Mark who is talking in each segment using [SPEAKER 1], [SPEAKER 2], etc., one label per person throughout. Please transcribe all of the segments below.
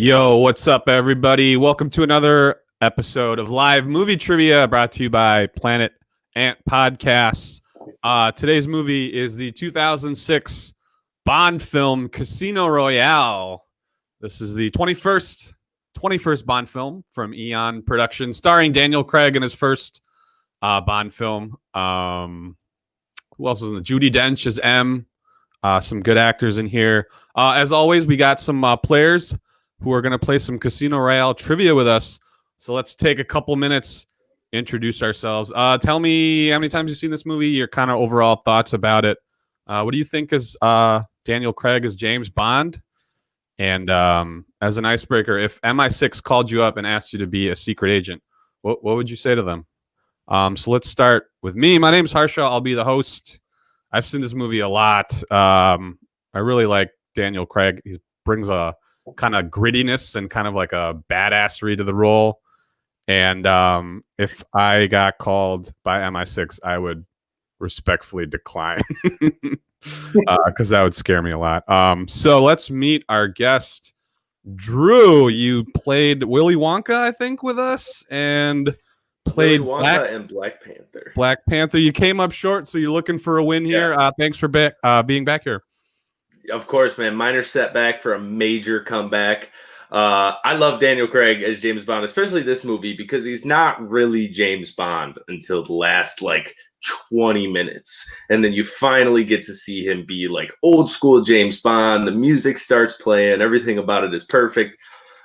[SPEAKER 1] Yo, what's up, everybody? Welcome to another episode of Live Movie Trivia brought to you by Planet Ant Podcasts. Today's movie is the 2006 Bond film Casino Royale. This is the 21st Bond film from Eon Productions, starring Daniel Craig in his first Bond film. Who else is in the? Judi Dench is M. Some good actors in here. As always, we got some players who are going to play some Casino Royale trivia with us. So let's take a couple minutes, introduce ourselves. Tell me how many times you've seen this movie, your kind of overall thoughts about it. What do you think is Daniel Craig as James Bond? And as an icebreaker, if MI6 called you up and asked you to be a secret agent, what would you say to them? So let's start with me. My name's Harsha. I'll be the host. I've seen this movie a lot. I really like Daniel Craig. He brings a kind of grittiness and kind of like a badassery to the role. And if I got called by MI6, I would respectfully decline because that would scare me a lot. So let's meet our guest, Drew. You played Willy Wonka, I think, with us, and played
[SPEAKER 2] Willy Wonka and Black Panther.
[SPEAKER 1] Black Panther. You came up short, so you're looking for a win here. Thanks for being back here.
[SPEAKER 2] Of course, man. Minor setback for a major comeback. I love Daniel Craig as James Bond, especially this movie, because he's not really James Bond until the last 20 minutes. And then you finally get to see him be like old school James Bond. The music starts playing. Everything about it is perfect.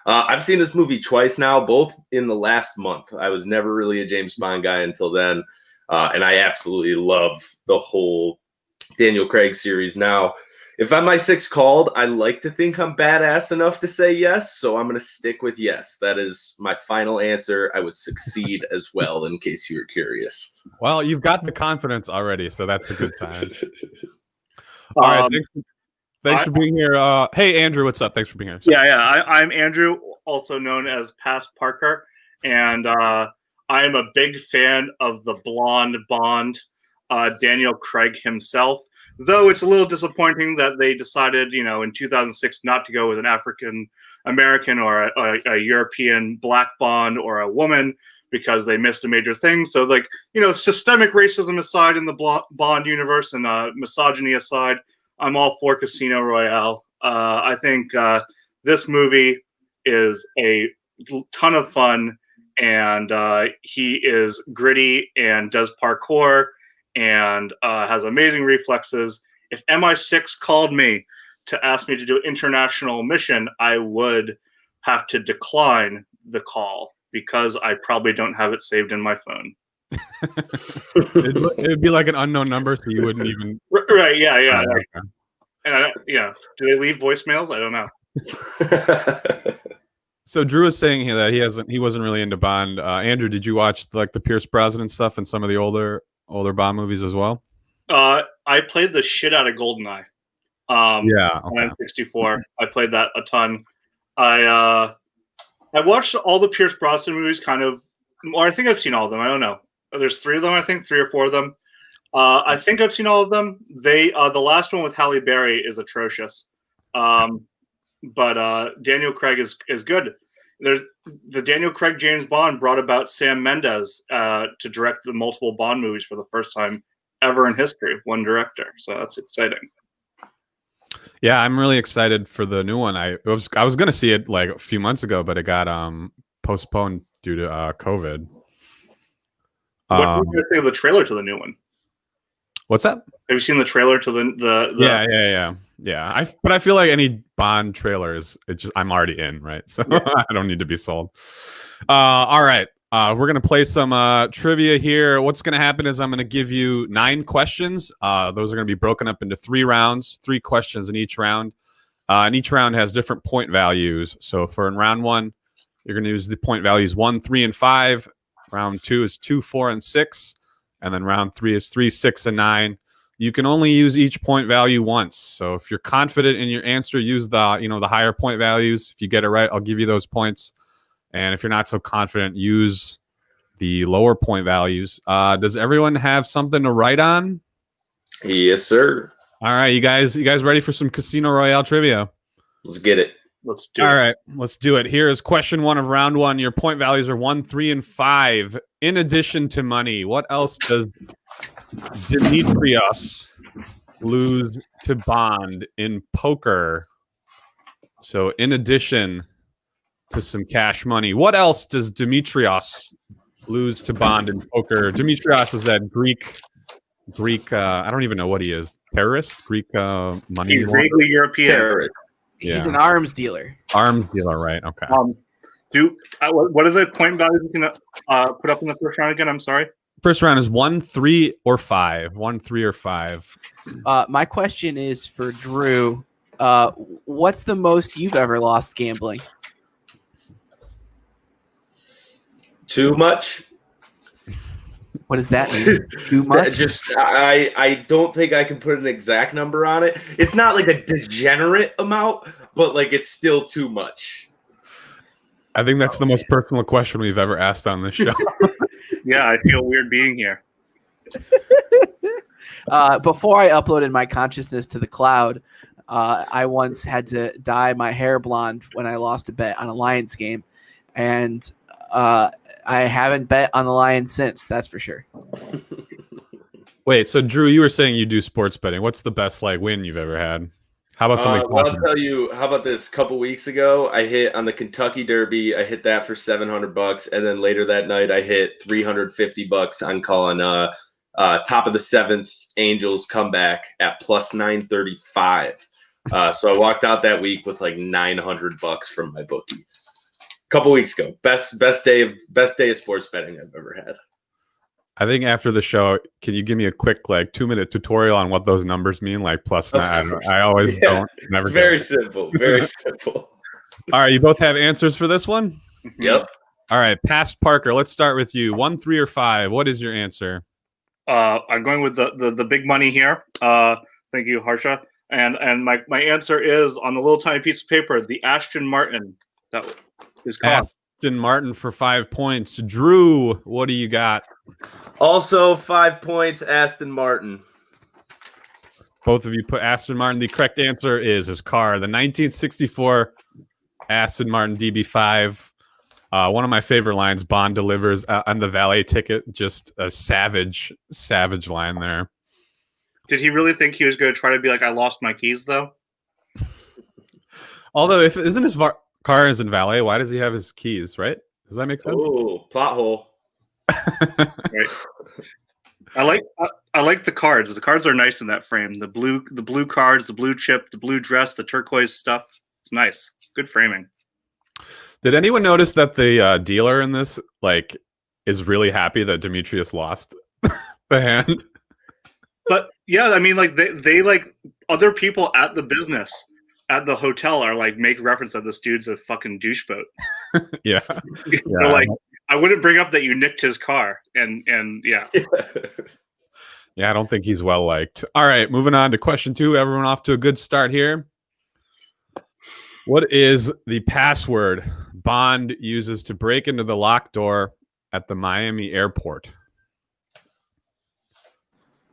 [SPEAKER 2] I've seen this movie twice now, both in the last month. I was never really a James Bond guy until then. And I absolutely love the whole Daniel Craig series now. If MI6 called, I like to think I'm badass enough to say yes, so I'm going to stick with yes. That is my final answer. I would succeed as well, in case you were curious.
[SPEAKER 1] Well, you've got the confidence already, so that's a good sign. All right, thanks for being here. Hey, Andrew, what's up? Thanks for being here.
[SPEAKER 3] I'm Andrew, also known as Past Parker, and I am a big fan of the blonde Bond, Daniel Craig himself. Though it's a little disappointing that they decided, in 2006 not to go with an African American or a European black Bond or a woman because they missed a major thing. So, systemic racism aside in the Bond universe and misogyny aside, I'm all for Casino Royale. I think this movie is a ton of fun, and he is gritty and does parkour and has amazing reflexes. If MI6 called me to ask me to do an international mission, I would have to decline the call because I probably don't have it saved in my phone.
[SPEAKER 1] It'd be like an unknown number, so you wouldn't even...
[SPEAKER 3] Right, yeah. And do they leave voicemails? I don't know.
[SPEAKER 1] So Drew is saying here that he wasn't really into Bond. Andrew, did you watch the Pierce Brosnan stuff and some of the older Bond movies as well?
[SPEAKER 3] I played the shit out of GoldenEye. On N64. I played that a ton. I watched all the Pierce Brosnan movies or I think I've seen all of them. I don't know. There's 3 of them, I think, 3 or 4 of them. I think I've seen all of them. The last one with Halle Berry is atrocious. But Daniel Craig is good. The Daniel Craig James Bond brought about Sam Mendes to direct the multiple Bond movies for the first time ever in history, one director. So that's exciting.
[SPEAKER 1] Yeah, I'm really excited for the new one. I was going to see it a few months ago, but it got postponed due to COVID.
[SPEAKER 3] What do you think of the trailer to the new one?
[SPEAKER 1] What's that?
[SPEAKER 3] Have you seen the trailer to the
[SPEAKER 1] Yeah. But I feel like any Bond trailer I'm already in, right? So I don't need to be sold. All right. We're going to play some trivia here. What's going to happen is I'm going to give you 9 questions. Those are going to be broken up into 3 rounds, 3 questions in each round. And each round has different point values. So in round 1, you're going to use the point values 1, 3, and 5. Round 2 is 2, 4, and 6. And then round 3 is 3, 6, and 9. You can only use each point value once. So if you're confident in your answer, use the higher point values. If you get it right, I'll give you those points. And if you're not so confident, use the lower point values. Does everyone have something to write on?
[SPEAKER 2] Yes, sir.
[SPEAKER 1] All right, you guys ready for some Casino Royale trivia?
[SPEAKER 2] Let's get it.
[SPEAKER 3] Let's do it.
[SPEAKER 1] All right, let's do it. Here is question 1 of round 1. Your point values are 1, 3, and 5. In addition to money, what else does Demetrius lose to Bond in poker? So, in addition to some cash money, what else does Demetrius lose to Bond in poker? Demetrius is that Greek. I don't even know what he is. Terrorist? Greek money.
[SPEAKER 3] He's vaguely European.
[SPEAKER 2] Terrorist.
[SPEAKER 1] Yeah.
[SPEAKER 4] He's an arms dealer.
[SPEAKER 1] Arms dealer, right? Okay.
[SPEAKER 3] What are the point values you can put up in the first round again? I'm sorry.
[SPEAKER 1] First round is 1, 3, or 5. 1, 3, or 5.
[SPEAKER 4] My question is for Drew. What's the most you've ever lost gambling?
[SPEAKER 2] Too much.
[SPEAKER 4] What does that mean? Too much?
[SPEAKER 2] I don't think I can put an exact number on it. It's not like a degenerate amount, but like it's still too much.
[SPEAKER 1] I think that's the most personal question we've ever asked on this show.
[SPEAKER 3] Yeah, I feel weird being here.
[SPEAKER 4] Before I uploaded my consciousness to the cloud, I once had to dye my hair blonde when I lost a bet on a Lions game, and I haven't bet on the Lions since. That's for sure.
[SPEAKER 1] Wait, so Drew, you were saying you do sports betting. What's the best win you've ever had? How about something?
[SPEAKER 2] Well, I'll tell you. How about this? A couple weeks ago, I hit on the Kentucky Derby. I hit that for $700, and then later that night, I hit $350 on calling top of the 7th Angels comeback at plus 935. So I walked out that week with like $900 from my bookie. A couple weeks ago, best day of sports betting I've ever had.
[SPEAKER 1] I think after the show, can you give me a quick 2-minute tutorial on what those numbers mean? Like plus 9. I always don't. Never.
[SPEAKER 2] It's very simple. Very simple.
[SPEAKER 1] All right, you both have answers for this one?
[SPEAKER 2] Yep.
[SPEAKER 1] All right, past Parker. Let's start with you. 1, 3, or 5. What is your answer?
[SPEAKER 3] I'm going with the big money here. Thank you, Harsha. And my answer is on the little tiny piece of paper, the Aston Martin. That is called
[SPEAKER 1] Aston Martin for 5 points. Drew, what do you got?
[SPEAKER 2] Also 5 points, Aston Martin.
[SPEAKER 1] Both of you put Aston Martin. The correct answer is his car, the 1964 Aston Martin DB5. One of my favorite lines, Bond delivers on the valet ticket. Just a savage line there.
[SPEAKER 3] Did he really think he was going to try to be like, I lost my keys, though?
[SPEAKER 1] Although, if isn't his car is in valet, why does he have his keys, right? Does that make sense?
[SPEAKER 2] Ooh, plot hole.
[SPEAKER 3] Right. I like the cards. The cards are nice in that frame. The blue cards, the blue chip, the blue dress, the turquoise stuff. It's nice. Good framing.
[SPEAKER 1] Did anyone notice that the dealer in this is really happy that Demetrius lost the hand?
[SPEAKER 3] But yeah, I mean, they other people at the business at the hotel are make reference that this dude's a fucking doucheboat.
[SPEAKER 1] Yeah.
[SPEAKER 3] They're I wouldn't bring up that you nicked his car, and yeah.
[SPEAKER 1] Yeah, I don't think he's well liked. All right, moving on to question 2. Everyone off to a good start here. What is the password Bond uses to break into the locked door at the Miami airport?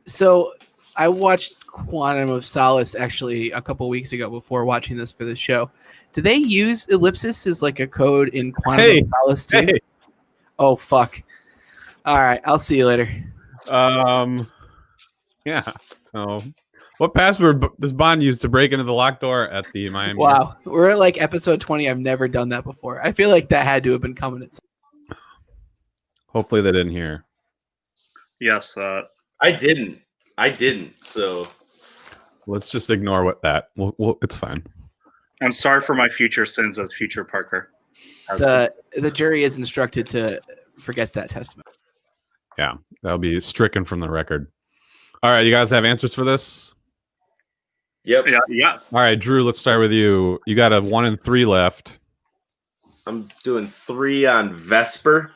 [SPEAKER 4] So I watched Quantum of Solace actually a couple weeks ago before watching this for the show. Do they use ellipsis as a code in Quantum of Solace too?
[SPEAKER 1] Hey.
[SPEAKER 4] Oh, fuck. All right, I'll see you later.
[SPEAKER 1] Yeah. So, what password does Bond use to break into the locked door at the Miami?
[SPEAKER 4] Wow, we're at episode 20. I've never done that before. I feel like that had to have been coming at some.
[SPEAKER 1] Hopefully, they didn't hear.
[SPEAKER 3] Yes.
[SPEAKER 2] I didn't. So
[SPEAKER 1] let's just ignore that. It's fine.
[SPEAKER 3] I'm sorry for my future sins as future Parker.
[SPEAKER 4] The jury is instructed to forget that testament.
[SPEAKER 1] Yeah, that'll be stricken from the record. All right, you guys have answers for this?
[SPEAKER 2] Yep.
[SPEAKER 3] Yeah.
[SPEAKER 1] All right, Drew, let's start with you. You got a 1 and 3 left.
[SPEAKER 2] I'm doing 3 on Vesper.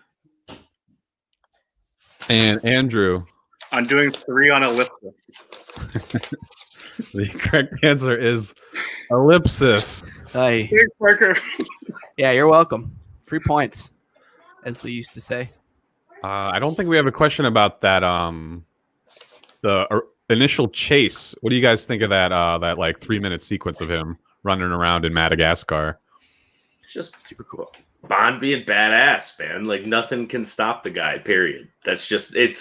[SPEAKER 1] And Andrew.
[SPEAKER 3] I'm doing 3 on ellipsis.
[SPEAKER 1] The correct answer is ellipsis.
[SPEAKER 4] Hey.
[SPEAKER 3] Thanks, Parker.
[SPEAKER 4] Yeah, you're welcome. 3 points, as we used to say.
[SPEAKER 1] I don't think we have a question about that. The initial chase. What do you guys think of that? That 3-minute sequence of him running around in Madagascar.
[SPEAKER 2] It's just
[SPEAKER 4] Super cool.
[SPEAKER 2] Bond being badass, man. Like nothing can stop the guy. Period. That's just it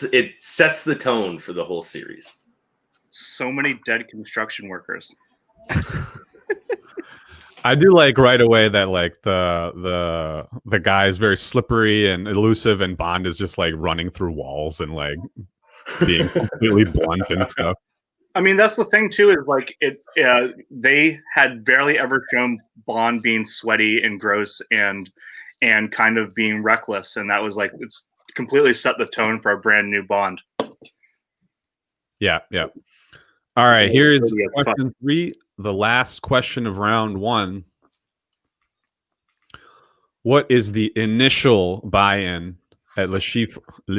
[SPEAKER 2] sets the tone for the whole series.
[SPEAKER 3] So many dead construction workers.
[SPEAKER 1] I do like right away that like the guy is very slippery and elusive, and Bond is just like running through walls and like being completely blunt and stuff.
[SPEAKER 3] I mean, that's the thing too. Is like they had barely ever shown Bond being sweaty and gross and kind of being reckless, and that was like it's completely set the tone for a brand new Bond.
[SPEAKER 1] Yeah. All right, here's question 3, the last question of round 1. What is the initial buy-in at Le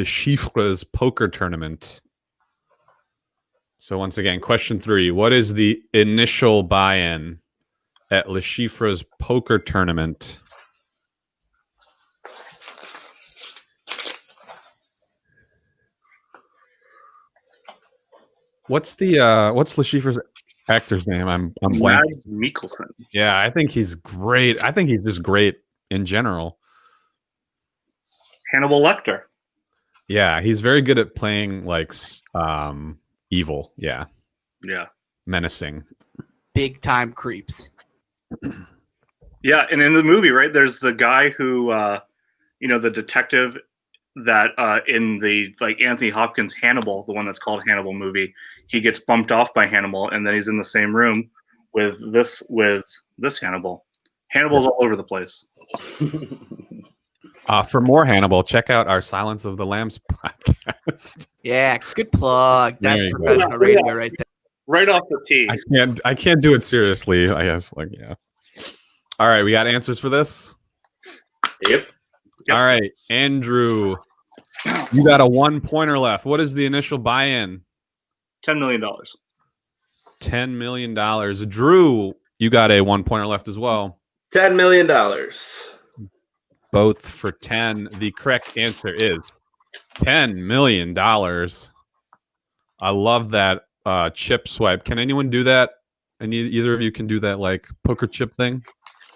[SPEAKER 1] Chiffre's poker tournament? So once again, question 3. What is the initial buy-in at Le Chiffre's poker tournament? What's Le Chiffre's actor's name? I'm blanking.
[SPEAKER 3] Mads Mikkelsen.
[SPEAKER 1] Yeah, I think he's great. I think he's just great in general.
[SPEAKER 3] Hannibal Lecter.
[SPEAKER 1] Yeah, he's very good at playing like evil. Yeah, menacing.
[SPEAKER 4] Big time creeps.
[SPEAKER 3] Yeah, and in the movie, right, there's the guy who, the detective that in the like Anthony Hopkins Hannibal, the one that's called Hannibal movie, he gets bumped off by Hannibal, and then he's in the same room with this Hannibal. Hannibal's all over the place.
[SPEAKER 1] For more Hannibal, check out our Silence of the Lambs podcast.
[SPEAKER 4] Yeah, good plug. That's
[SPEAKER 1] There you go.
[SPEAKER 4] professional radio right there.
[SPEAKER 3] Right off the tee.
[SPEAKER 1] I can't do it seriously. I guess yeah. All right, we got answers for this.
[SPEAKER 2] Yep.
[SPEAKER 1] All right, Andrew, you got a 1-pointer left. What is the initial buy-in?
[SPEAKER 3] $10 million.
[SPEAKER 1] $10 million. Drew, you got a 1-pointer left as well.
[SPEAKER 2] $10 million.
[SPEAKER 1] Both for 10. The correct answer is $10 million. I love that chip swipe. Can anyone do that? Either of you can do that like poker chip thing?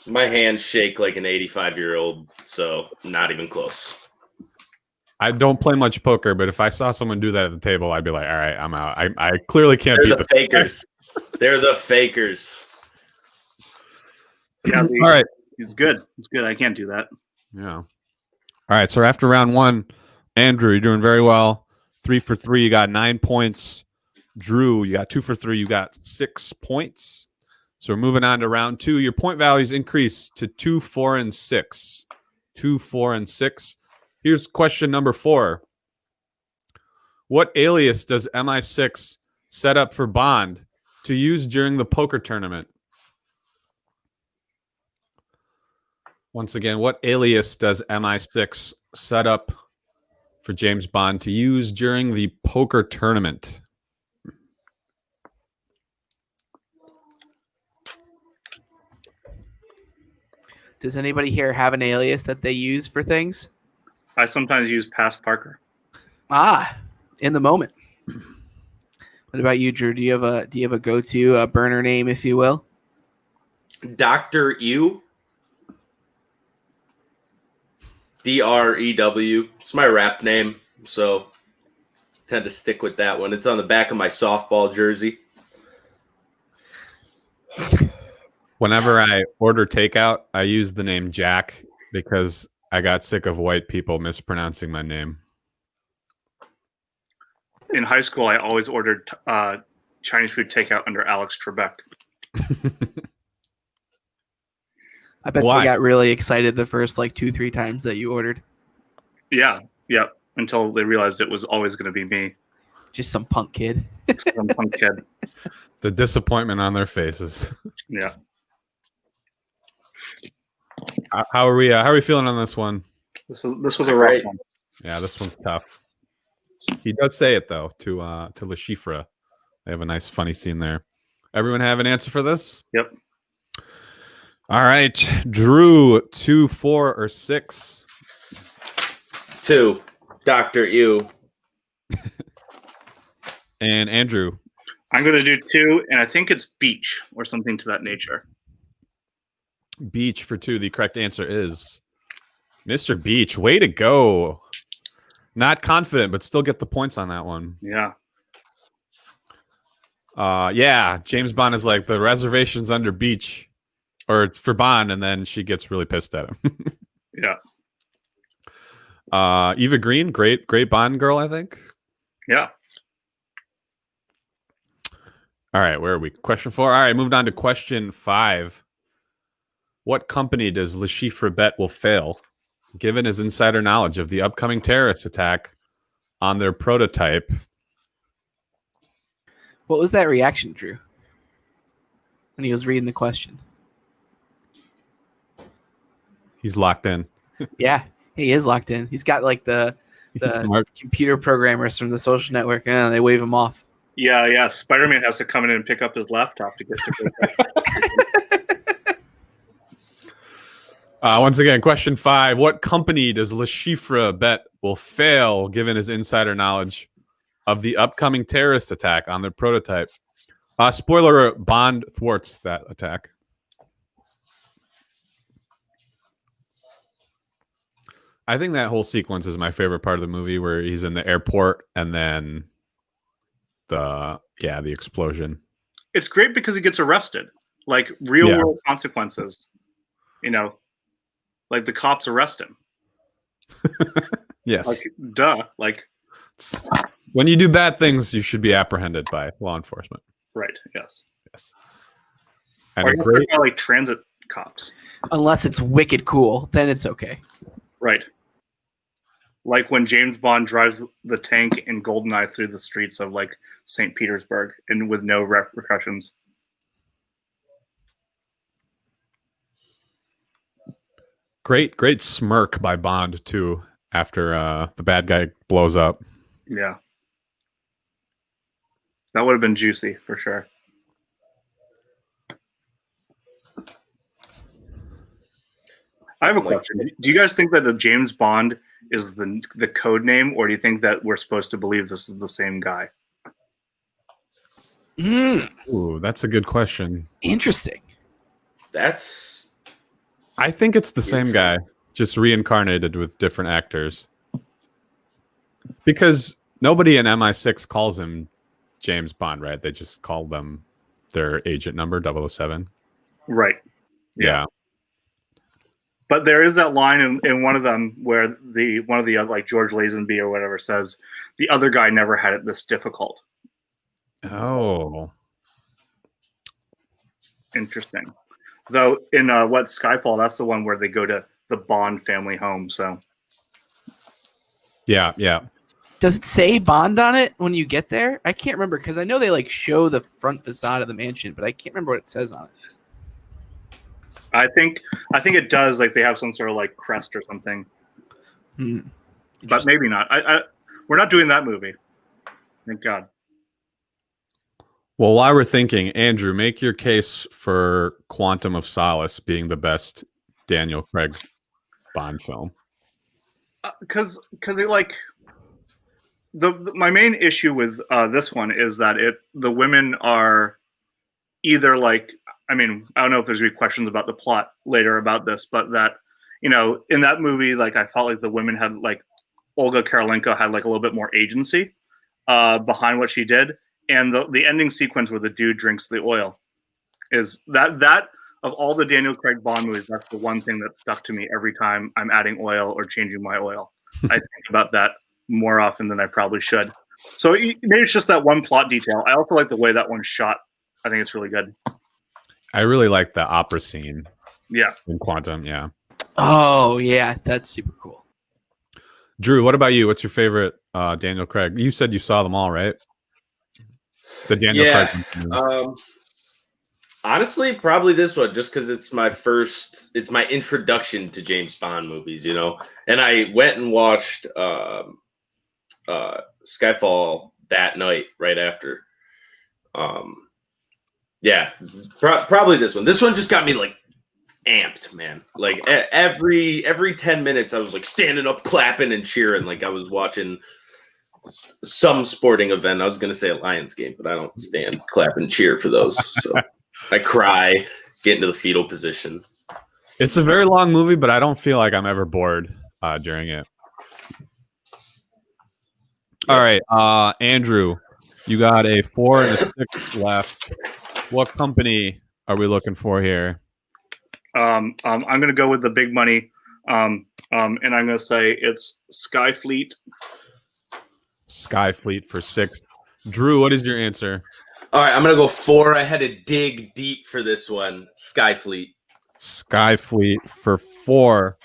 [SPEAKER 2] My hands shake like an 85-year-old, so not even close.
[SPEAKER 1] I don't play much poker, but if I saw someone do that at the table, I'd be like, all right, I'm out. I clearly can't
[SPEAKER 2] They're
[SPEAKER 1] beat
[SPEAKER 2] the fakers. They're the fakers.
[SPEAKER 3] Yeah,
[SPEAKER 1] All right.
[SPEAKER 3] He's good. He's good. I can't do that.
[SPEAKER 1] Yeah. All right. So after round 1, Andrew, you're doing very well. 3 for 3. You got 9 points. Drew, you got 2 for 3. You got 6 points. So we're moving on to round 2. Your point values increase to 2, 4, and 6. 2, 4, and 6. Here's question number 4. What alias does MI6 set up for Bond to use during the poker tournament? Once again, what alias does MI6 set up for James Bond to use during the poker tournament?
[SPEAKER 4] Does anybody here have an alias that they use for things?
[SPEAKER 3] I sometimes use Past Parker.
[SPEAKER 4] In the moment. What about you, Drew? Do you have a go-to burner name, if you will?
[SPEAKER 2] Dr. Ew. DREW. It's my rap name, so I tend to stick with that one. It's on the back of my softball jersey.
[SPEAKER 1] Whenever I order takeout, I use the name Jack because I got sick of white people mispronouncing my name.
[SPEAKER 3] In high school, I always ordered Chinese food takeout under Alex Trebek.
[SPEAKER 4] I bet
[SPEAKER 1] Why?
[SPEAKER 4] you got really excited the first 2-3 times that you ordered.
[SPEAKER 3] Yeah. Until they realized it was always going to be me.
[SPEAKER 4] Just some punk kid.
[SPEAKER 3] Some punk kid.
[SPEAKER 1] The disappointment on their faces.
[SPEAKER 3] Yeah.
[SPEAKER 1] How are we feeling on this one?
[SPEAKER 3] This was a rough one.
[SPEAKER 1] Yeah, this one's tough. He does say it though to Le Chiffre. They have a nice funny scene there. Everyone have an answer for this?
[SPEAKER 3] Yep.
[SPEAKER 1] All right, Drew, 2, 4, or 6?
[SPEAKER 2] 2. Dr. Ew.
[SPEAKER 1] And Andrew.
[SPEAKER 3] I'm going to do 2, and I think it's beach or something to that nature.
[SPEAKER 1] Beach for 2. The correct answer is Mr. Beach. Way to go. Not confident, but still get the points on that one.
[SPEAKER 3] Yeah.
[SPEAKER 1] Yeah, James Bond is like the reservations under Beach or for Bond, and then she gets really pissed at him.
[SPEAKER 3] Yeah.
[SPEAKER 1] Eva Green, great Bond girl, I think.
[SPEAKER 3] Yeah.
[SPEAKER 1] All right, where are we? Question 4. All right, moved on to question 5. What company does Le Chiffre bet will fail, given his insider knowledge of the upcoming terrorist attack on their prototype?
[SPEAKER 4] What was that reaction, Drew, when he was reading the question?
[SPEAKER 1] He's locked in.
[SPEAKER 4] Yeah, he is locked in. He's got like the
[SPEAKER 1] Smart.
[SPEAKER 4] computer programmers from the Social Network, and they wave him off.
[SPEAKER 3] Yeah. Spider-Man has to come in and pick up his laptop to get to
[SPEAKER 1] Once again, question 5. What company does Le Chiffre bet will fail, given his insider knowledge of the upcoming terrorist attack on their prototype? Spoiler alert, Bond thwarts that attack. I think that whole sequence is my favorite part of the movie, where he's in the airport and then the explosion.
[SPEAKER 3] It's great because he gets arrested, like real world consequences. Like the cops arrest him.
[SPEAKER 1] Yes.
[SPEAKER 3] Like, duh. Like,
[SPEAKER 1] when you do bad things, you should be apprehended by law enforcement.
[SPEAKER 3] Right. Yes.
[SPEAKER 1] And
[SPEAKER 3] or
[SPEAKER 1] a great,
[SPEAKER 3] like transit cops.
[SPEAKER 4] Unless it's wicked cool, then it's okay.
[SPEAKER 3] Right. Like when James Bond drives the tank in GoldenEye through the streets of like St. Petersburg and with no repercussions.
[SPEAKER 1] great smirk by Bond too after the bad guy blows up.
[SPEAKER 3] Yeah. That would have been juicy for sure. I have a question. Do you guys think that the James Bond is the code name, or do you think that we're supposed to believe this is the same guy?
[SPEAKER 1] Ooh, that's a good question.
[SPEAKER 4] Interesting.
[SPEAKER 1] I think it's the same guy, just reincarnated with different actors. Because nobody in MI6 calls him James Bond, right? They just call them their agent number, 007.
[SPEAKER 3] Right.
[SPEAKER 1] Yeah.
[SPEAKER 3] But there is that line in one of them where one of the like George Lazenby or whatever says the other guy never had it this difficult.
[SPEAKER 1] Oh.
[SPEAKER 3] Interesting. Though in Skyfall, that's the one where they go to the Bond family home. So
[SPEAKER 1] Yeah.
[SPEAKER 4] Does it say Bond on it when you get there? I can't remember because I know they like show the front facade of the mansion, but I can't remember what it says on it.
[SPEAKER 3] I think it does. Like they have some sort of like crest or something, but maybe not. We're not doing that movie. Thank God.
[SPEAKER 1] Well, while we're thinking, Andrew, make your case for Quantum of Solace being the best Daniel Craig Bond film.
[SPEAKER 3] Because they like my main issue with this one is that the women are either like, I mean, I don't know if there's any questions about the plot later about this, but that, in that movie, like I felt like the women had like Olga Karolinko had like a little bit more agency behind what she did. And the ending sequence where the dude drinks the oil is that of all the Daniel Craig Bond movies, that's the one thing that stuck to me every time I'm adding oil or changing my oil. I think about that more often than I probably should. So maybe it's just that one plot detail. I also like the way that one's shot. I think it's really good.
[SPEAKER 1] I really like the opera scene.
[SPEAKER 3] Yeah.
[SPEAKER 1] In Quantum, yeah.
[SPEAKER 4] Oh, yeah. That's super cool.
[SPEAKER 1] Drew, what about you? What's your favorite Daniel Craig? You said you saw them all, right? The Daniel Craig.
[SPEAKER 2] Honestly, probably this one, just because it's my introduction to James Bond movies, And I went and watched Skyfall that night right after. Probably this one. This one just got me like amped, man. Like every 10 minutes I was like standing up, clapping and cheering like I was watching some sporting event. I was going to say a Lions game, but I don't stand, clap and cheer for those. So I cry, get into the fetal position.
[SPEAKER 1] It's a very long movie, but I don't feel like I'm ever bored during it. All right, Andrew, you got a 4 and a 6 left. What company are we looking for here?
[SPEAKER 3] I'm going to go with the big money, and I'm going to say it's Skyfleet.
[SPEAKER 1] Skyfleet for 6. Drew, what is your answer?
[SPEAKER 2] All right, I'm gonna go 4. I had to dig deep for this one. Skyfleet.
[SPEAKER 1] Skyfleet for 4.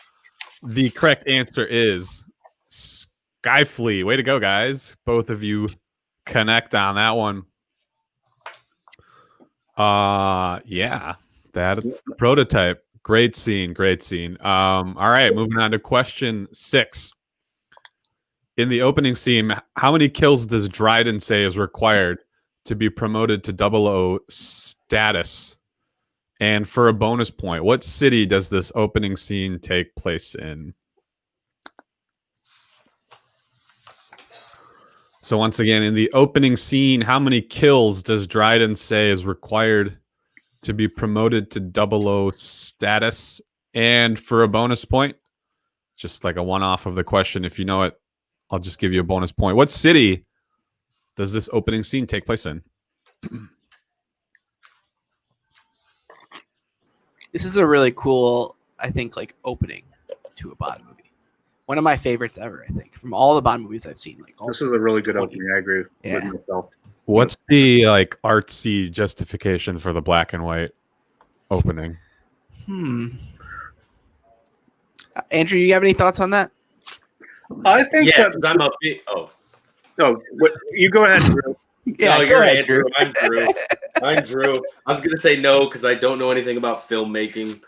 [SPEAKER 1] The correct answer is Skyfleet. Way to go, guys. Both of you connect on that one. Yeah, that's the prototype. Great scene. All right, moving on to question 6. In the opening scene, how many kills does Dryden say is required to be promoted to 00 status? And for a bonus point, what city does this opening scene take place in? So once again, in the opening scene, how many kills does Dryden say is required to be promoted to 00 status? And for a bonus point, just like a one-off of the question, if you know it, I'll just give you a bonus point. What city does this opening scene take place in?
[SPEAKER 4] This is a really cool, I think, like opening to a Bond movie. One of my favorites ever, I think, from all the Bond movies I've seen. Like,
[SPEAKER 3] This is a really good opening. I agree with myself.
[SPEAKER 1] What's the like artsy justification for the black and white opening?
[SPEAKER 4] Andrew, you have any thoughts on that?
[SPEAKER 3] I think
[SPEAKER 2] Yeah,
[SPEAKER 3] that.
[SPEAKER 2] because I'm a big. Oh,
[SPEAKER 3] You go ahead, Drew.
[SPEAKER 2] no,
[SPEAKER 4] go
[SPEAKER 2] you're
[SPEAKER 4] ahead,
[SPEAKER 2] Andrew.
[SPEAKER 4] Drew.
[SPEAKER 2] I'm Drew. I'm Drew. I was gonna say no because I don't know anything about filmmaking.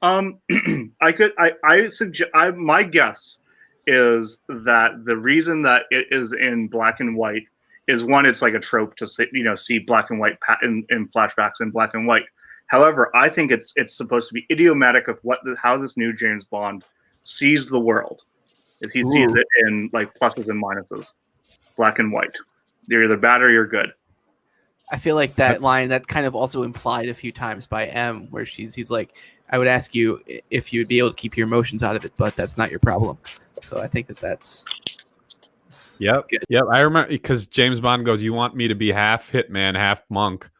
[SPEAKER 3] I suggest. My guess is that the reason that it is in black and white is one, it's like a trope to see black and white in flashbacks in black and white. However, I think it's supposed to be idiomatic of how this new James Bond sees the world. If he sees it in like pluses and minuses, black and white. You're either bad or you're good.
[SPEAKER 4] I feel like that line that kind of also implied a few times by M, where he's like, I would ask you if you would be able to keep your emotions out of it, but that's not your problem. So I think that's good.
[SPEAKER 1] Yep. I remember because James Bond goes, "You want me to be half hitman, half monk,"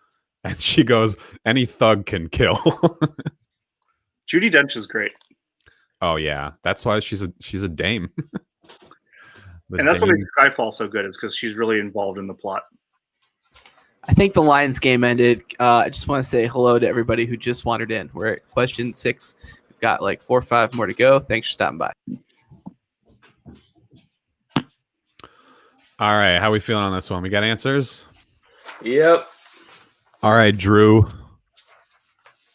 [SPEAKER 1] and she goes, "Any thug can kill."
[SPEAKER 3] Judi Dench is great.
[SPEAKER 1] Oh yeah, that's why she's a dame.
[SPEAKER 3] And that's what makes Skyfall so good, is because she's really involved in the plot.
[SPEAKER 4] I think the Lions game ended. I just want to say hello to everybody who just wandered in. We're at question 6. We've got like 4 or 5 more to go. Thanks for stopping by.
[SPEAKER 1] All right, how are we feeling on this one? We got answers?
[SPEAKER 2] Yep.
[SPEAKER 1] All right, Drew.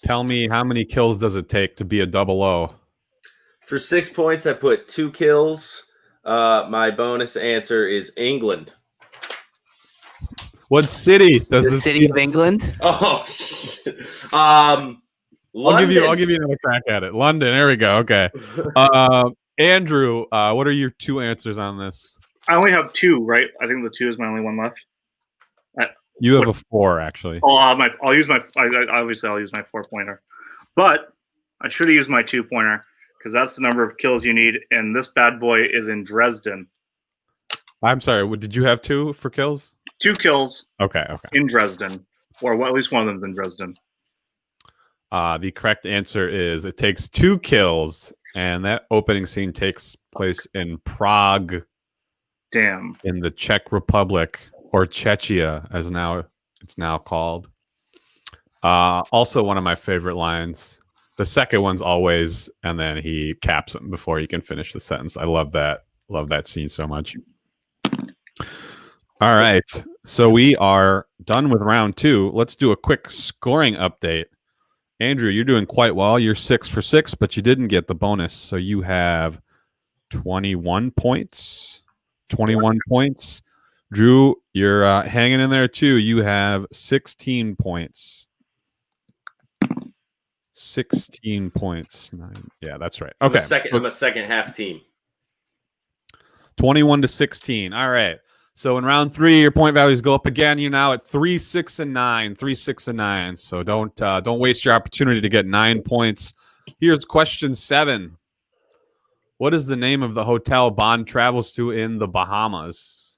[SPEAKER 1] Tell me, how many kills does it take to be a 00?
[SPEAKER 2] For 6 points, I put 2 kills. My bonus answer is England.
[SPEAKER 1] What city does
[SPEAKER 4] The
[SPEAKER 1] this
[SPEAKER 4] city of England?
[SPEAKER 2] Oh,
[SPEAKER 1] London. I'll give you another crack at it. London. There we go. Okay. Andrew, what are your 2 answers on this?
[SPEAKER 3] I only have 2, right? I think the 2 is my only one left.
[SPEAKER 1] You have a 4, actually.
[SPEAKER 3] I'll use my 4-pointer, but I should have used my 2-pointer because that's the number of kills you need, and this bad boy is in Dresden.
[SPEAKER 1] I'm sorry. Did you have 2 for kills?
[SPEAKER 3] 2 kills.
[SPEAKER 1] Okay.
[SPEAKER 3] In Dresden, or at least one of them's in Dresden.
[SPEAKER 1] The correct answer is it takes 2 kills, and that opening scene takes place in Prague.
[SPEAKER 3] Damn.
[SPEAKER 1] In the Czech Republic, or Czechia, as it's now called. Also, one of my favorite lines. The second one's always, and then he caps him before he can finish the sentence. I love that. Love that scene so much. All right, so we are done with round 2. Let's do a quick scoring update. Andrew, you're doing quite well. You're 6 for 6, but you didn't get the bonus, so you have 21 points. 21 points. Drew, you're hanging in there too. You have 16 points. 16 points. 9. Yeah, that's right. Okay.
[SPEAKER 2] I'm a second half team.
[SPEAKER 1] 21 to 16. All right. So in round 3, your point values go up again. You're now at 3, 6, and 9. 3, 6, and 9. So don't waste your opportunity to get 9 points Here's question 7. What is the name of the hotel Bond travels to in the Bahamas?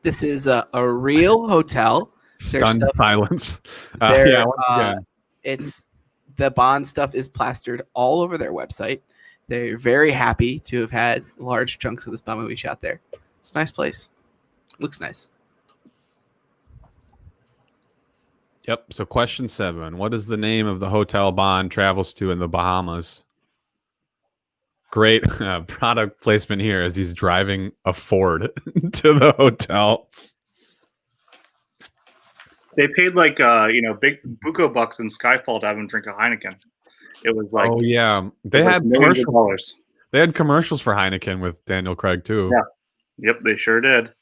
[SPEAKER 4] This is a real hotel. There's
[SPEAKER 1] Stunned
[SPEAKER 4] stuff
[SPEAKER 1] silence.
[SPEAKER 4] there.
[SPEAKER 1] Yeah, once again.
[SPEAKER 4] It's the Bond stuff is plastered all over their website. They're very happy to have had large chunks of this Bond movie shot there. It's a nice place. Looks nice.
[SPEAKER 1] Yep. So question 7. What is the name of the hotel Bond travels to in the Bahamas? Great product placement here as he's driving a Ford to the hotel.
[SPEAKER 3] They paid like big buco bucks in Skyfall to have him drink a Heineken. It was like,
[SPEAKER 1] oh yeah, they
[SPEAKER 3] like
[SPEAKER 1] had
[SPEAKER 3] millions of
[SPEAKER 1] commercials.
[SPEAKER 3] dollars.
[SPEAKER 1] They had commercials for Heineken with Daniel Craig too.
[SPEAKER 3] Yeah. Yep, they sure did.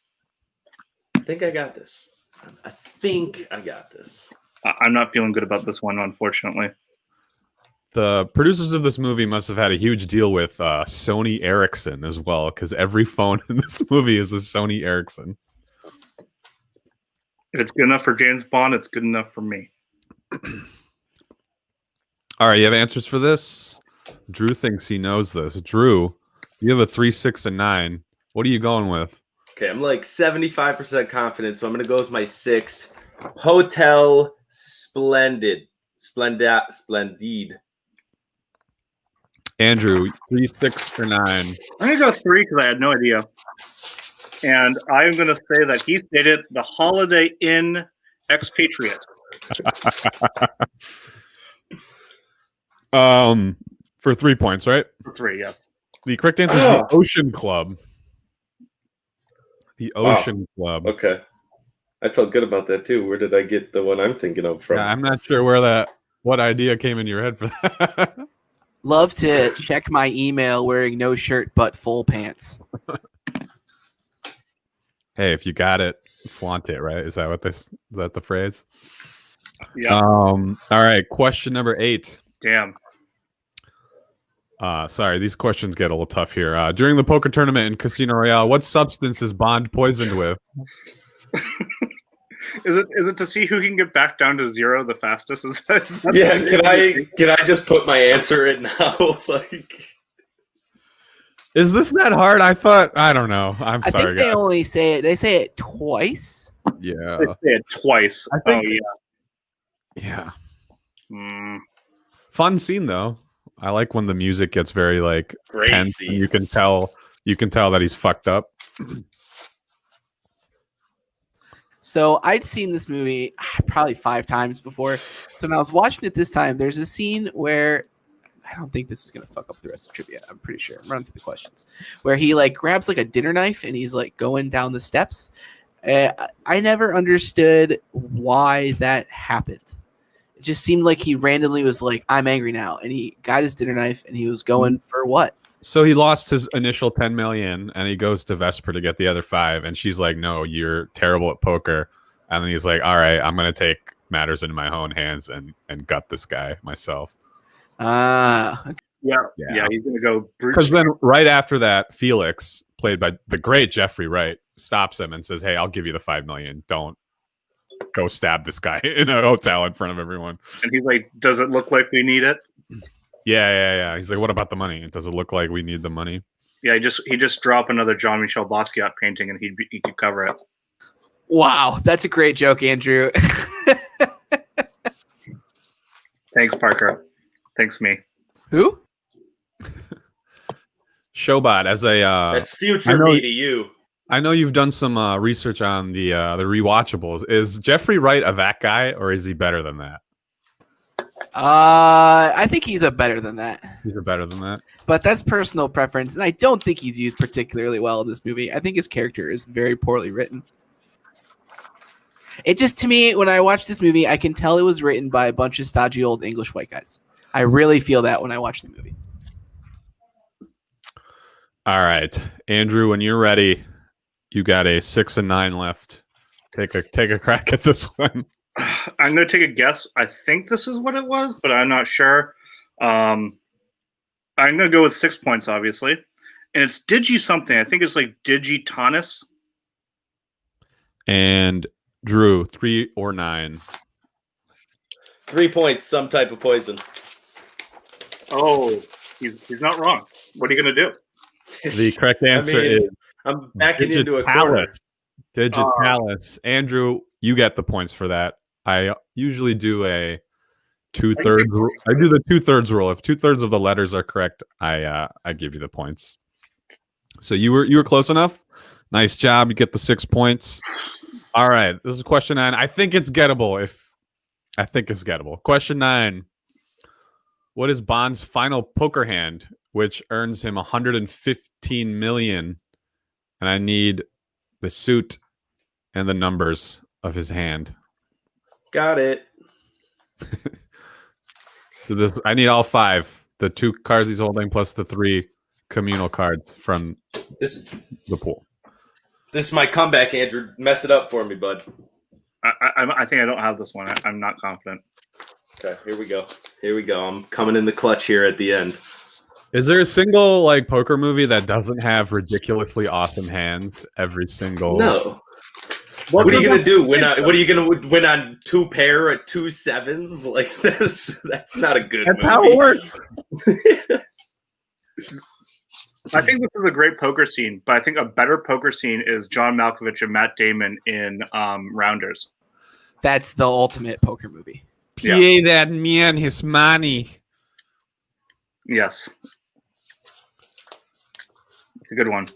[SPEAKER 2] I think I got this.
[SPEAKER 3] I'm not feeling good about this one, unfortunately.
[SPEAKER 1] The producers of this movie must have had a huge deal with Sony Ericsson as well, because every phone in this movie is a Sony Ericsson.
[SPEAKER 3] If it's good enough for James Bond, it's good enough for me.
[SPEAKER 1] All right, you have answers for this? Drew thinks he knows this. Drew, you have a 3, 6, and 9. What are you going with?
[SPEAKER 2] Okay, I'm like 75% confident, so I'm going to go with my 6. Hotel Splendid.
[SPEAKER 1] Andrew, 3, 6, or 9?
[SPEAKER 3] I'm going to go 3 because I had no idea. And I'm going to say that he stated the Holiday Inn Expatriate.
[SPEAKER 1] For 3 points, right?
[SPEAKER 3] For 3, yes.
[SPEAKER 1] The correct answer is the Ocean Club. The Ocean Club.
[SPEAKER 2] Okay. I felt good about that too. Where did I get the one I'm thinking of from?
[SPEAKER 1] Yeah, I'm not sure what idea came in your head for that.
[SPEAKER 4] Love to check my email wearing no shirt but full pants.
[SPEAKER 1] Hey, if you got it, flaunt it, right? Is that the phrase?
[SPEAKER 3] Yeah.
[SPEAKER 1] All right, question number 8.
[SPEAKER 3] Damn.
[SPEAKER 1] Sorry, these questions get a little tough here. During the poker tournament in Casino Royale, what substance is Bond poisoned with?
[SPEAKER 3] Is it to see who can get back down to 0 the fastest?
[SPEAKER 2] Yeah, can I just put my answer in now? Like,
[SPEAKER 1] is this that hard? I don't know. I'm
[SPEAKER 4] I
[SPEAKER 1] sorry,
[SPEAKER 4] think they
[SPEAKER 1] guys.
[SPEAKER 4] only say it. They say it twice.
[SPEAKER 1] Yeah.
[SPEAKER 3] They say it twice.
[SPEAKER 1] I think-
[SPEAKER 3] yeah.
[SPEAKER 1] Yeah. Fun scene though. I like when the music gets very like
[SPEAKER 2] great
[SPEAKER 1] tense
[SPEAKER 2] scene.
[SPEAKER 1] and you can tell that he's fucked up.
[SPEAKER 4] So I'd seen this movie probably 5 times before. So when I was watching it this time, there's a scene where I don't think this is gonna fuck up the rest of the trivia. I'm pretty sure. I'm running through the questions where he like grabs like a dinner knife and he's like going down the steps. I never understood why that happened. It just seemed like he randomly was like, "I'm angry now," and he got his dinner knife and he was going for what?
[SPEAKER 1] So he lost his initial 10 million and he goes to Vesper to get the other 5 and she's like, "No, you're terrible at poker." And then he's like, "All right, I'm going to take matters into my own hands and gut this guy myself."
[SPEAKER 4] Okay.
[SPEAKER 3] Yeah, he's gonna go
[SPEAKER 1] Because then right after that, Felix, played by the great Jeffrey Wright, stops him and says, "Hey, I'll give you the 5 million. Don't go stab this guy in a hotel in front of everyone."
[SPEAKER 3] And he's like, "Does it look like we need it?"
[SPEAKER 1] Yeah. He's like, "What about the money? Does it look like we need the money?"
[SPEAKER 3] Yeah, he just drop another Jean-Michel Basquiat painting and he could cover it.
[SPEAKER 4] Wow, that's a great joke, Andrew.
[SPEAKER 3] Thanks, Parker. Thanks, me.
[SPEAKER 4] Who?
[SPEAKER 1] Showbot, as a
[SPEAKER 2] That's future me to you.
[SPEAKER 1] I know you've done some research on the rewatchables. Is Jeffrey Wright that guy, or is he better than that?
[SPEAKER 4] I think he's a better than that.
[SPEAKER 1] He's a better than that.
[SPEAKER 4] But that's personal preference, and I don't think he's used particularly well in this movie. I think his character is very poorly written. It just, to me, when I watch this movie, I can tell it was written by a bunch of stodgy old English white guys. I really feel that when I watch the movie.
[SPEAKER 1] All right, Andrew, when you're ready, you got a 6 and 9 left. Take a crack at this one.
[SPEAKER 3] I'm going to take a guess. I think this is what it was, but I'm not sure. I'm going to go with 6 points, obviously. And it's Digi something. I think it's like Digitanis.
[SPEAKER 1] And Drew, 3 or 9.
[SPEAKER 2] 3 points, some type of poison.
[SPEAKER 3] Oh, he's not wrong. What are you going to do?
[SPEAKER 1] The correct answer is
[SPEAKER 2] I'm backing into a corner.
[SPEAKER 1] Digitalis. Andrew, you get the points for that. I usually do a 2/3. I do the 2/3 rule. If 2/3 of the letters are correct, I give you the points. So you were close enough. Nice job. You get the 6 points. All right. This is question 9. I think it's gettable. Question 9. What is Bond's final poker hand, which earns him 115 million? And I need the suit and the numbers of his hand.
[SPEAKER 2] Got it.
[SPEAKER 1] So I need all 5. The 2 cards he's holding plus the 3 communal cards from the pool.
[SPEAKER 2] This is my comeback, Andrew. Mess it up for me, bud.
[SPEAKER 3] I think I don't have this one. I'm not confident.
[SPEAKER 2] Okay, here we go. I'm coming in the clutch here at the end.
[SPEAKER 1] Is there a single like poker movie that doesn't have ridiculously awesome hands every single?
[SPEAKER 2] No. What are you gonna do? What are you gonna win on 2 pair at 2 sevens? Like this? That's not a good.
[SPEAKER 1] That's
[SPEAKER 2] movie.
[SPEAKER 1] how it works.
[SPEAKER 3] I think this is a great poker scene, but I think a better poker scene is John Malkovich and Matt Damon in Rounders.
[SPEAKER 4] That's the ultimate poker movie.
[SPEAKER 1] Pay that man his money.
[SPEAKER 3] Yes. It's a good one.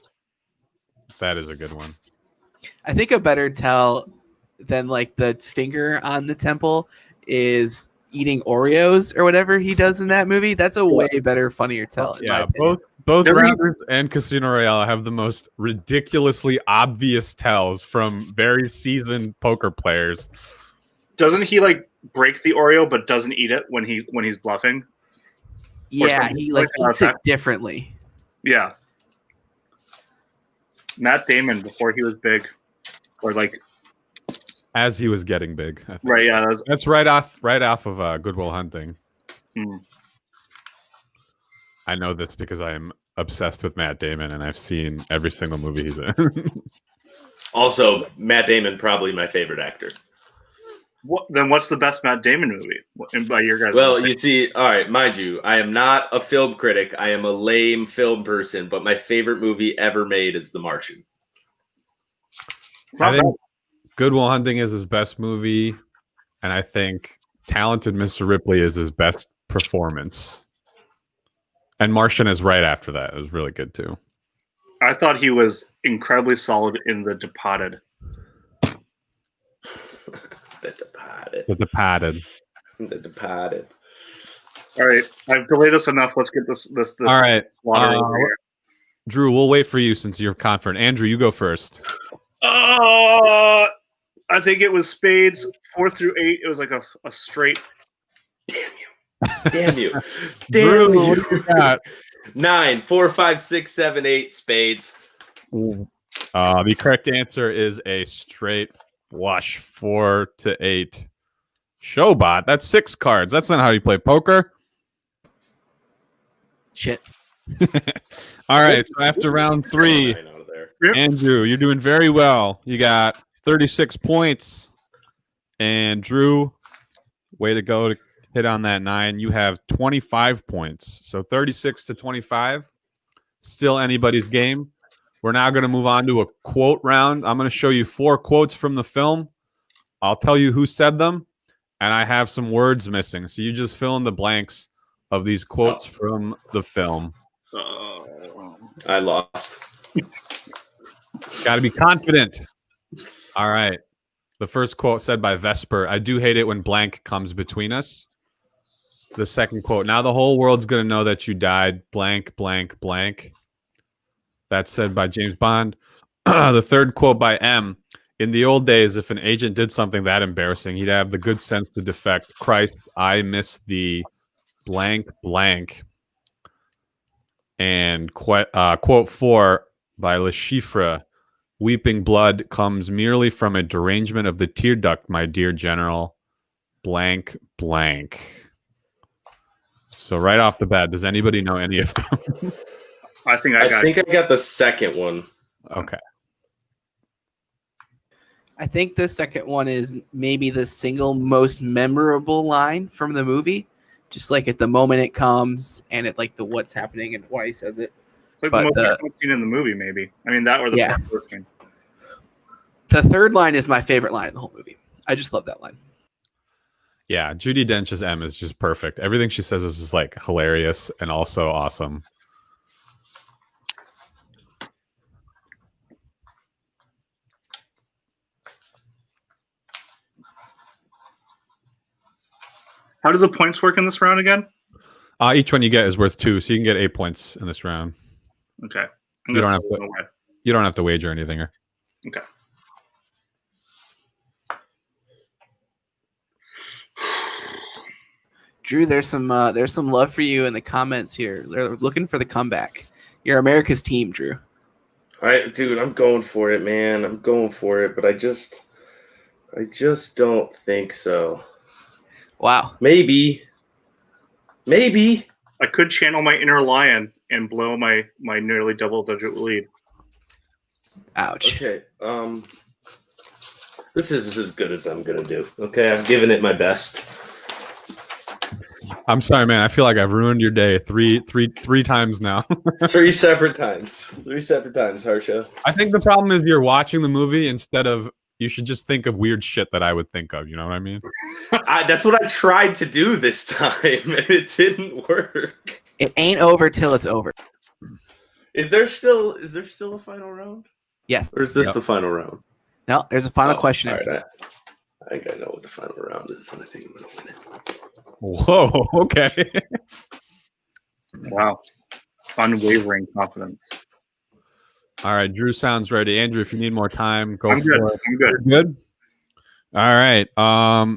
[SPEAKER 1] That is a good one.
[SPEAKER 4] I think a better tell than like the finger on the temple is eating Oreos or whatever he does in that movie. That's a way better, funnier tell.
[SPEAKER 1] Yeah, both Rounders and Casino Royale have the most ridiculously obvious tells from very seasoned poker players.
[SPEAKER 3] Doesn't he like break the Oreo but doesn't eat it when he's bluffing?
[SPEAKER 4] Yeah, he like eats it differently.
[SPEAKER 3] Yeah. Matt Damon before he was big, or like
[SPEAKER 1] as he was getting big. I think.
[SPEAKER 3] Right. Yeah.
[SPEAKER 1] That's right off of Good Will Hunting. I know this because I am obsessed with Matt Damon, and I've seen every single movie he's in.
[SPEAKER 2] Also, Matt Damon, probably my favorite actor.
[SPEAKER 3] Then what's the best Matt Damon movie? By your guys?
[SPEAKER 2] Well, you see, all right, mind you, I am not a film critic. I am a lame film person, but my favorite movie ever made is The Martian.
[SPEAKER 1] I think Good Will Hunting is his best movie, and I think Talented Mr. Ripley is his best performance. And Martian is right after that. It was really good, too.
[SPEAKER 3] I thought he was incredibly solid in The Departed.
[SPEAKER 2] The Departed.
[SPEAKER 3] All right, I've delayed us enough. Let's get this.
[SPEAKER 1] All right, Drew, we'll wait for you since you're confident. Andrew, you go first.
[SPEAKER 3] I think it was spades 4 through 8. It was like a straight.
[SPEAKER 2] Damn you!
[SPEAKER 1] Drew, what do you got?
[SPEAKER 2] 9, 4, 5, 6, 7, 8 spades.
[SPEAKER 1] The correct answer is a straight flush 4 to 8. Showbot. That's 6 cards. That's not how you play poker.
[SPEAKER 4] Shit.
[SPEAKER 1] All right. So after round 3, Andrew, you're doing very well. You got 36 points. And Drew, way to go to hit on that 9. You have 25 points. So 36 to 25. Still anybody's game. We're now going to move on to a quote round. I'm going to show you 4 quotes from the film. I'll tell you who said them, and I have some words missing. So you just fill in the blanks of these quotes from the film.
[SPEAKER 2] I lost.
[SPEAKER 1] Got to be confident. All right. The first quote said by Vesper, "I do hate it when blank comes between us." The second quote, "Now the whole world's going to know that you died, blank, blank, blank." That's said by James Bond. The third quote by M, "In the old days, if an agent did something that embarrassing, he'd have the good sense to defect. Christ, I miss the blank, blank." And quote 4 by Le Chiffre, "Weeping blood comes merely from a derangement of the tear duct, my dear general, blank, blank." So right off the bat, does anybody know any of them?
[SPEAKER 3] I think I got
[SPEAKER 2] the second one.
[SPEAKER 1] Okay.
[SPEAKER 4] I think the second one is maybe the single most memorable line from the movie. Just like at the moment it comes and it like the what's happening and why he says it.
[SPEAKER 3] It's like
[SPEAKER 4] But
[SPEAKER 3] the most iconic scene in the movie, maybe. I mean, that or the
[SPEAKER 4] Yeah.
[SPEAKER 3] part scene.
[SPEAKER 4] The third line is my favorite line in the whole movie. I just love that line.
[SPEAKER 1] Yeah, Judi Dench's M is just perfect. Everything she says is just like hilarious and also awesome.
[SPEAKER 3] How do the points work in this round again?
[SPEAKER 1] Each one you get is worth 2, so you can get 8 points in this round.
[SPEAKER 3] Okay.
[SPEAKER 1] You don't have to wager anything.
[SPEAKER 3] Okay.
[SPEAKER 4] Drew, there's some love for you in the comments here. They're looking for the comeback. You're America's team, Drew.
[SPEAKER 2] Dude, I'm going for it, man. I'm going for it, but I just don't think so.
[SPEAKER 4] Wow.
[SPEAKER 2] Maybe.
[SPEAKER 3] I could channel my inner lion and blow my nearly double-digit lead.
[SPEAKER 4] Ouch.
[SPEAKER 2] Okay. This is as good as I'm gonna do. Okay, I've given it my best.
[SPEAKER 1] I'm sorry, man. I feel like I've ruined your day three times now.
[SPEAKER 2] Three separate times, Harsha.
[SPEAKER 1] I think the problem is you're watching the movie instead of you should just think of weird shit that I would think of. You know what I mean?
[SPEAKER 2] That's what I tried to do this time, and it didn't work.
[SPEAKER 4] It ain't over till it's over.
[SPEAKER 2] Is there still a final round?
[SPEAKER 4] Yes.
[SPEAKER 2] Or is this the final round?
[SPEAKER 4] No, there's a final question.
[SPEAKER 2] All
[SPEAKER 4] after
[SPEAKER 2] right, I think I know what the final round is, and I think I'm going to win it.
[SPEAKER 1] Whoa. Okay.
[SPEAKER 3] Wow. Unwavering confidence.
[SPEAKER 1] All right. Drew sounds ready. Andrew, if you need more time, go
[SPEAKER 3] I'm
[SPEAKER 1] for
[SPEAKER 3] good.
[SPEAKER 1] it.
[SPEAKER 3] I'm good.
[SPEAKER 1] You're good. All right.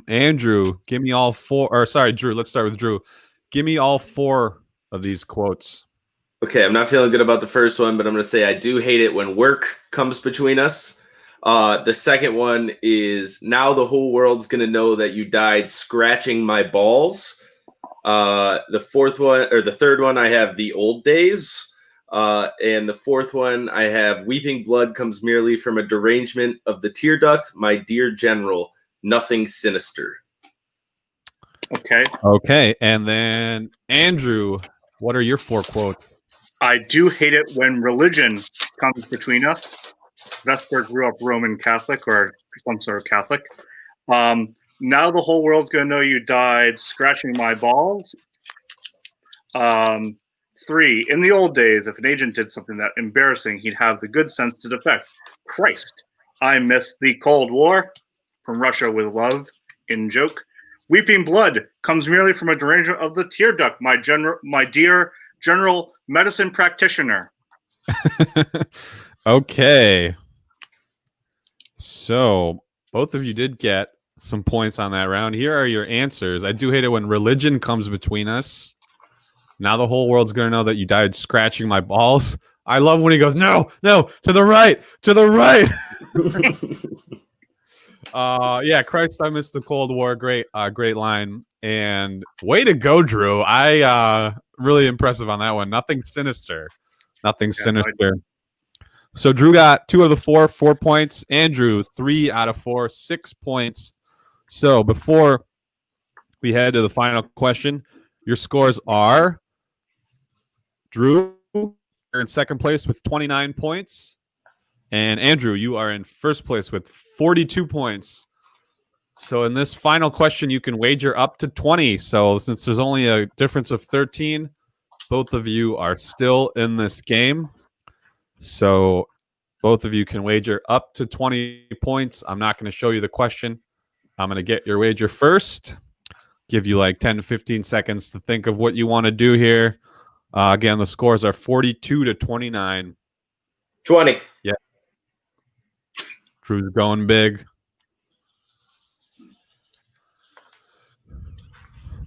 [SPEAKER 1] Andrew, give me all 4. Or sorry, Drew. Let's start with Drew. Give me all 4 of these quotes.
[SPEAKER 2] Okay, I'm not feeling good about the first one, but I'm going to say I do hate it when work comes between us. The second one is now the whole world's going to know that you died scratching my balls. The third one, I have the old days. And the fourth one, I have weeping blood comes merely from a derangement of the tear duct. My dear general, nothing sinister.
[SPEAKER 3] Okay.
[SPEAKER 1] Okay. And then Andrew, what are your 4 quotes?
[SPEAKER 3] I do hate it when religion comes between us. Vesper grew up Roman Catholic or some sort of Catholic. Now the whole world's going to know you died scratching my balls. 3, in the old days, if an agent did something that embarrassing, he'd have the good sense to defect. Christ, I miss the Cold War. From Russia with love, in joke. Weeping blood comes merely from a derangement of the tear duct, my dear general medicine practitioner.
[SPEAKER 1] Okay. So both of you did get some points on that round. Here are your answers. I do hate it when religion comes between us. Now the whole world's going to know that you died scratching my balls. I love when he goes, no, to the right. Yeah, Christ, I missed the Cold War. Great line. And way to go, Drew. I really impressive on that one. Nothing sinister. So Drew got 2 of the 4 points. Andrew, 3 out of 4, 6 points. So before we head to the final question, your scores are Drew, you're in second place with 29 points. And Andrew, you are in first place with 42 points. So in this final question, you can wager up to 20. So since there's only a difference of 13, both of you are still in this game. So both of you can wager up to 20 points. I'm not going to show you the question. I'm going to get your wager first. Give you like 10 to 15 seconds to think of what you want to do here. Again, the scores are 42 to 29.
[SPEAKER 2] 20.
[SPEAKER 1] Yeah. Drew's going big.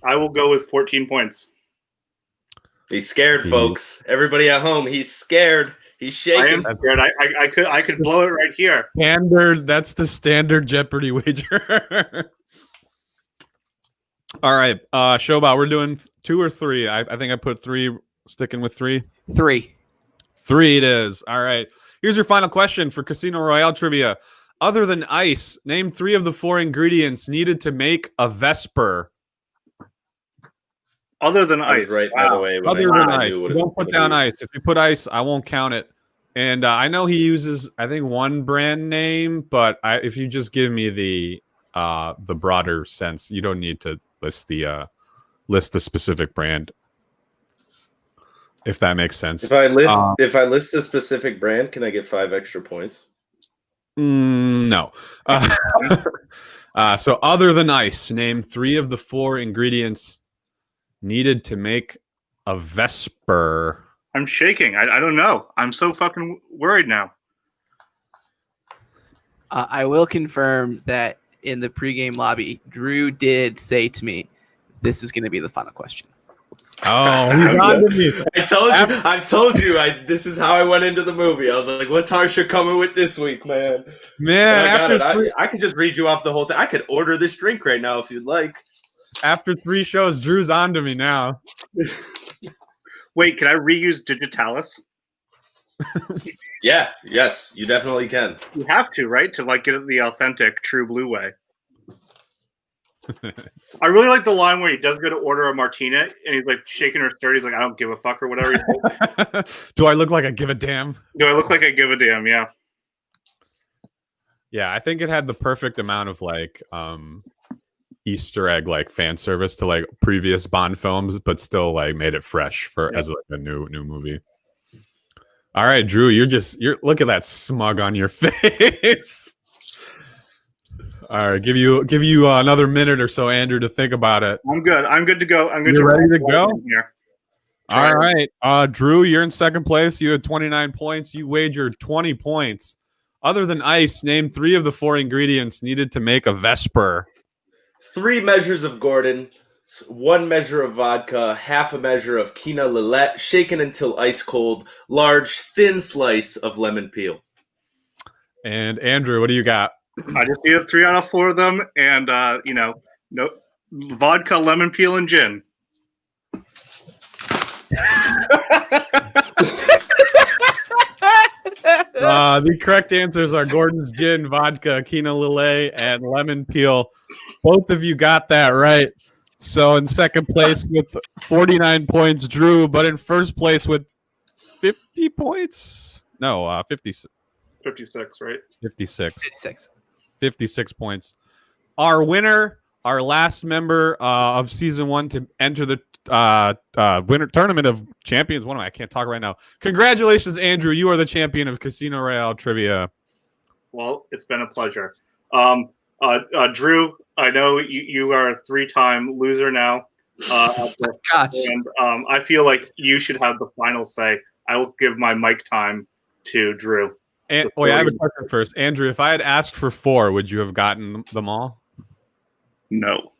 [SPEAKER 3] I will go with 14 points.
[SPEAKER 2] He's scared, folks. Everybody at home, he's scared. He's shaking.
[SPEAKER 3] I am scared. I could blow it right here.
[SPEAKER 1] Standard. That's the standard Jeopardy wager. All right, Showbot, we're doing 2 or 3. I think I put 3. Sticking with 3.
[SPEAKER 4] 3.
[SPEAKER 1] 3 it is. All right. Here's your final question for Casino Royale trivia. Other than ice, name 3 of the 4 ingredients needed to make a Vesper.
[SPEAKER 3] Other than
[SPEAKER 2] I was
[SPEAKER 3] ice.
[SPEAKER 2] right, by the way. When
[SPEAKER 1] Other
[SPEAKER 2] I
[SPEAKER 1] than
[SPEAKER 2] said I
[SPEAKER 1] ice.
[SPEAKER 2] knew what it
[SPEAKER 1] Don't
[SPEAKER 2] was
[SPEAKER 1] put
[SPEAKER 2] gonna
[SPEAKER 1] down
[SPEAKER 2] be.
[SPEAKER 1] ice. If you put ice, I won't count it. And I know he uses, I think, one brand name, but if you just give me the broader sense, you don't need to list the specific brand. If that makes sense.
[SPEAKER 2] If I list the specific brand, can I get 5 extra points?
[SPEAKER 1] No. So other than ice, name 3 of the 4 ingredients needed to make a Vesper.
[SPEAKER 3] I'm shaking. I don't know. I'm so fucking worried now.
[SPEAKER 4] I will confirm that in the pregame lobby, Drew did say to me, "This is going to be the final question."
[SPEAKER 1] Oh, he's on to me.
[SPEAKER 2] I told you. This is how I went into the movie. I was like, "What's Harsha coming with this week, man?"
[SPEAKER 1] Man,
[SPEAKER 2] And I got
[SPEAKER 1] after
[SPEAKER 2] it. I could just read you off the whole thing. I could order this drink right now if you'd like.
[SPEAKER 1] after 3 shows, Drew's on to me now.
[SPEAKER 3] Wait, can I reuse Digitalis?
[SPEAKER 2] Yeah, yes, you definitely can.
[SPEAKER 3] You have to, right? To like get it the authentic, true blue way. I really like the line where he does go to order a martini and he's like shaking her shirt. He's like, "I don't give a fuck" or whatever.
[SPEAKER 1] Do I look like I give a damn?
[SPEAKER 3] Do I look like I give a damn? Yeah.
[SPEAKER 1] Yeah, I think it had the perfect amount of like Easter egg like fan service to like previous Bond films, but still like made it fresh as like a new movie. All right, Drew, you're look at that smug on your face. All right, give you another minute or so, Andrew, to think about it.
[SPEAKER 3] I'm good. I'm good to go. I'm good.
[SPEAKER 1] You're ready to go?
[SPEAKER 3] Here.
[SPEAKER 1] All right, Drew, you're in second place. You had 29 points. You wagered 20 points. Other than ice, name 3 of the 4 ingredients needed to make a Vesper.
[SPEAKER 2] 3 measures of Gordon, 1 measure of vodka, half a measure of Quina Lillet, shaken until ice cold, large, thin slice of lemon peel.
[SPEAKER 1] And Andrew, what do you got?
[SPEAKER 3] I just needed 3 out of 4 of them, and no vodka, lemon peel, and gin.
[SPEAKER 1] The correct answers are Gordon's gin, vodka, Quina Lillet, and lemon peel. Both of you got that right. So in second place with 49 points, Drew, but in first place with 50 points? No, 56.
[SPEAKER 3] 56, right?
[SPEAKER 1] 56 points. Our winner, our last member of season 1 to enter the winter tournament of champions. I can't talk right now. Congratulations, Andrew. You are the champion of Casino Royale trivia.
[SPEAKER 3] Well, it's been a pleasure. Drew, I know you are a 3-time loser now.
[SPEAKER 4] Gosh.
[SPEAKER 3] And I feel like you should have the final say. I will give my mic time to Drew.
[SPEAKER 1] And, I have a question first. Andrew, if I had asked for 4, would you have gotten them all?
[SPEAKER 3] No.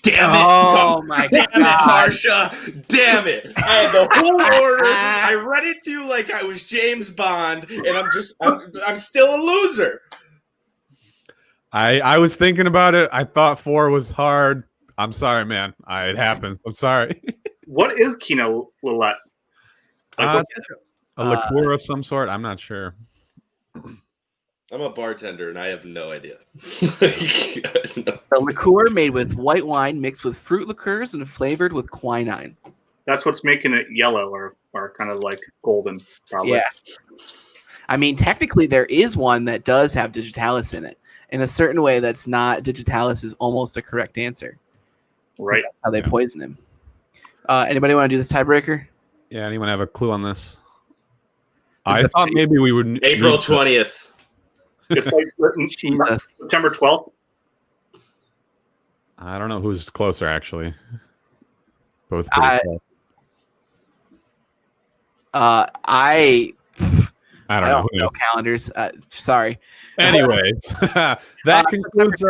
[SPEAKER 2] Damn it!
[SPEAKER 4] Oh my
[SPEAKER 2] Damn
[SPEAKER 4] God.
[SPEAKER 2] it, Harsha! Damn it! I had the whole order. I read it to you like I was James Bond, and I'm still a loser.
[SPEAKER 1] I was thinking about it. I thought 4 was hard. I'm sorry, man. It happened. I'm sorry.
[SPEAKER 3] What is Quina Lillet?
[SPEAKER 1] A liqueur of some sort. I'm not sure.
[SPEAKER 2] I'm a bartender, and I have no idea.
[SPEAKER 4] A liqueur made with white wine mixed with fruit liqueurs and flavored with quinine.
[SPEAKER 3] That's what's making it yellow or kind of like golden, probably.
[SPEAKER 4] Yeah. I mean, technically, there is one that does have digitalis in it. In a certain way, that's not digitalis is almost a correct answer.
[SPEAKER 3] Right.
[SPEAKER 4] That's how they poison him. Anybody want to do this tiebreaker?
[SPEAKER 1] Yeah, anyone have a clue on this? I thought maybe we would.
[SPEAKER 2] April 20th.
[SPEAKER 3] It's like
[SPEAKER 4] Jesus.
[SPEAKER 3] September 12th.
[SPEAKER 1] I don't know who's closer, actually. Both pretty close.
[SPEAKER 4] I
[SPEAKER 1] don't
[SPEAKER 4] know.
[SPEAKER 1] know.
[SPEAKER 4] Calendars. Sorry.
[SPEAKER 1] Anyways, that concludes.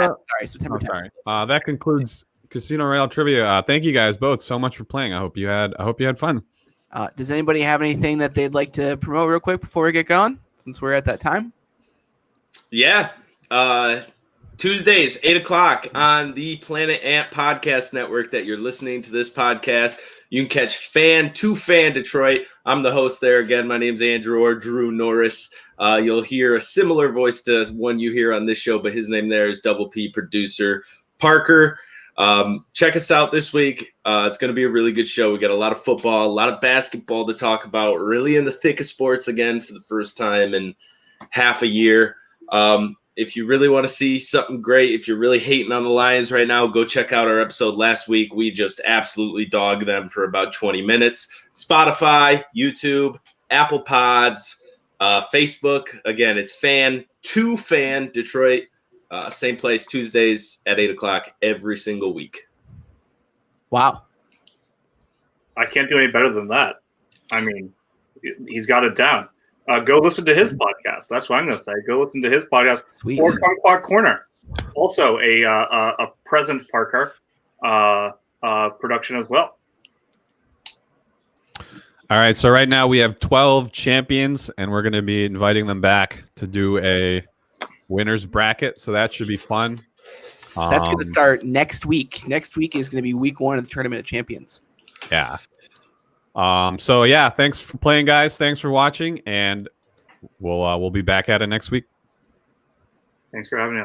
[SPEAKER 4] September 10th.
[SPEAKER 1] That concludes Casino Royale trivia. Thank you guys both so much for playing. I hope you had fun.
[SPEAKER 4] Does anybody have anything that they'd like to promote real quick before we get going? Since we're at that time.
[SPEAKER 2] Yeah. Tuesdays, 8 o'clock on the Planet Ant Podcast Network that you're listening to this podcast. You can catch Fan to Fan Detroit. I'm the host there again. My name's Andrew or Drew Norris. You'll hear a similar voice to one you hear on this show, but his name there is Double P producer Parker. Check us out this week. It's going to be a really good show. We got a lot of football, a lot of basketball to talk about. Really in the thick of sports again for the first time in half a year. If you really want to see something great, if you're really hating on the Lions right now, go check out our episode last week. We just absolutely dogged them for about 20 minutes. Spotify, YouTube, Apple Pods, Facebook. Again, it's Fan to Fan Detroit. Same place, Tuesdays at 8 o'clock every single week.
[SPEAKER 4] Wow.
[SPEAKER 3] I can't do any better than that. I mean, he's got it down. Go listen to his podcast. That's what I'm going to say. Go listen to his podcast.
[SPEAKER 4] Sweet.
[SPEAKER 3] Or Kumquat Corner. Also a present Parker production as well.
[SPEAKER 1] All right. So right now we have 12 champions, and we're going to be inviting them back to do a winners bracket. So that should be fun.
[SPEAKER 4] That's going to start next week. Next week is going to be week 1 of the Tournament of Champions.
[SPEAKER 1] Yeah. So yeah, thanks for playing, guys. Thanks for watching, and we'll be back at it next week.
[SPEAKER 3] Thanks for having us.